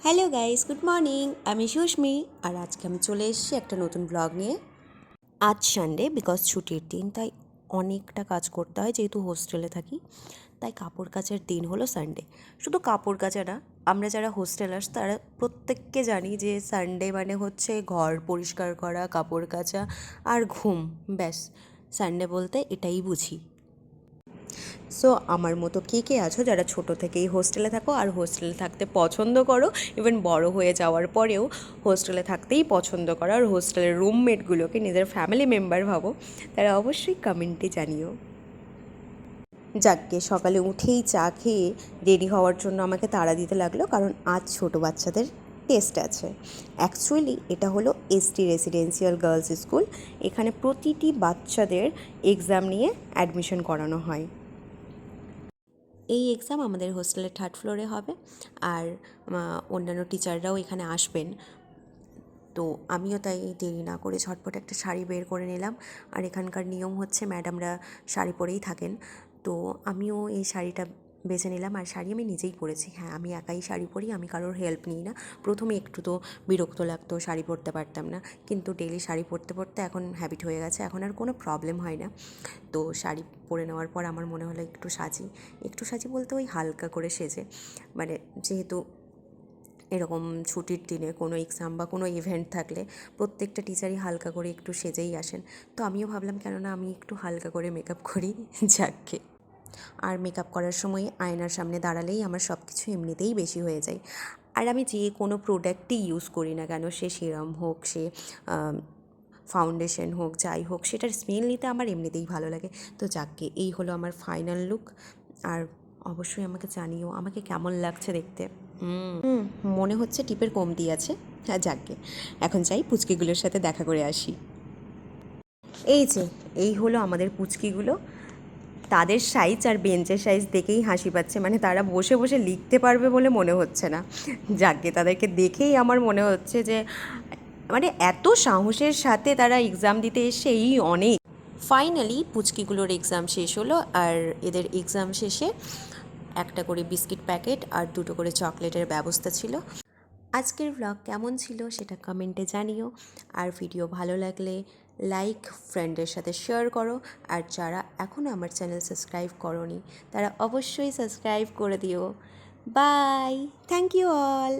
Hello guys, good morning. আমি সুস্মি আর আজকে আমি চলে এসেছি একটা নতুন ব্লগ নিয়ে। আজ সানডে, বিকজ ছুটির দিন, তাই অনেকটা কাজ করতে হয় যেহেতু হোস্টেলে থাকি। তাই কাপড় কাচার দিন হলো সানডে। শুধু কাপড় কাচা না, আমরা যারা হোস্টেলার্স তারা প্রত্যেককে জানি যে সানডে মানে হচ্ছে ঘর পরিষ্কার করা, কাপড় কাচা আর ঘুম। ব্যাস, সানডে বলতে এটাই বুঝি। সো আমার মতো কে কে আছো যারা ছোট থেকেই হোস্টেলে থাকো আর হোস্টেলে থাকতে পছন্দ করো, ইভেন বড় হয়ে যাওয়ার পরেও হোস্টেলে থাকতেই পছন্দ করো আর হোস্টেলের রুমমেটগুলোকে নিজের ফ্যামিলি মেম্বার ভাবো, তারা অবশ্যই কমেন্টে জানিও। যাকগে, সকালে উঠেই চা খেয়ে রেডি হওয়ার জন্য আমাকে তাড়া দিতে লাগলো, কারণ আজ ছোট বাচ্চাদের টেস্ট আছে। অ্যাকচুয়ালি এটা হলো এসটি রেসিডেন্সিয়াল গার্লস স্কুল। এখানে প্রতিটি বাচ্চাদের এক্সাম নিয়ে অ্যাডমিশন করানো হয়। এই এক্সাম আমাদের হোস্টেলের থার্ড ফ্লোরে হবে আর অন্যান্য টিচাররাও এখানে আসবেন। তো আমিও তাই দেরি না করে ঝটপট একটা শাড়ি বের করে নিলাম। আর এখানকার নিয়ম হচ্ছে ম্যাডামরা শাড়ি পরেই থাকেন, তো আমিও এই শাড়িটা বেছে নিলাম। আর শাড়ি আমি নিজেই পরেছি। হ্যাঁ, আমি একাই শাড়ি পরি, আমি কারোর হেল্প নিই না। প্রথমে একটু তো বিরক্ত লাগতো, শাড়ি পরতে পারতাম না, কিন্তু ডেলি শাড়ি পরতে পরতে এখন হ্যাবিট হয়ে গেছে, এখন আর কোনো প্রবলেম হয় না। তো শাড়ি পরে নেওয়ার পর আমার মনে হলো একটু সাজি বলতে ওই হালকা করে সেজে, মানে যেহেতু এরকম ছুটির দিনে কোনো এক্সাম বা কোনো ইভেন্ট থাকলে প্রত্যেকটা টিচারই হালকা করে একটু সেজেই আসেন। তো আমিও ভাবলাম কেননা আমি একটু হালকা করে মেকআপ করি, যাকে। আর মেকআপ করার সময় আয়নার সামনে দাঁড়ালেই আমার সব কিছু এমনিতেই বেশি হয়ে যায়। আর আমি যে কোনো প্রোডাক্টই ইউজ করি না কেন, সে সিরাম হোক, সে ফাউন্ডেশন হোক, যাই হোক, সেটার স্মেল নিতে আমার এমনিতেই ভালো লাগে। তো যাকে, এই হলো আমার ফাইনাল লুক। আর অবশ্যই আমাকে জানিও আমাকে কেমন লাগছে দেখতে। হুম মনে হচ্ছে টিপের কমতি আছে। হ্যাঁ, যাকে, এখন চাই পুচকিগুলোর সাথে দেখা করে আসি। এই যে, এই হলো আমাদের পুচকিগুলো। তাদের সাইজ আর বেঞ্চের সাইজ দেখেই হাসি পাচ্ছে, মানে তারা বসে বসে লিখতে পারবে বলে মনে হচ্ছে না। যাকে, তাদেরকে দেখেই আমার মনে হচ্ছে যে মানে এত সাহসের সাথে তারা এক্সাম দিতে এসে এই অনেক। ফাইনালি পুচকিগুলোর এক্সাম শেষ হলো আর এদের এক্সাম শেষে একটা করে বিস্কিট প্যাকেট আর দুটো করে চকলেটের ব্যবস্থা ছিল। আজকের ব্লগ কেমন ছিল সেটা কমেন্টে জানিও। আর ভিডিও ভালো লাগলে লাইক, ফ্রেন্ডের সাথে শেয়ার করো। আর যারা এখনও আমার চ্যানেল সাবস্ক্রাইব করোনি তারা অবশ্যই সাবস্ক্রাইব করে দিও। Bye, thank you all.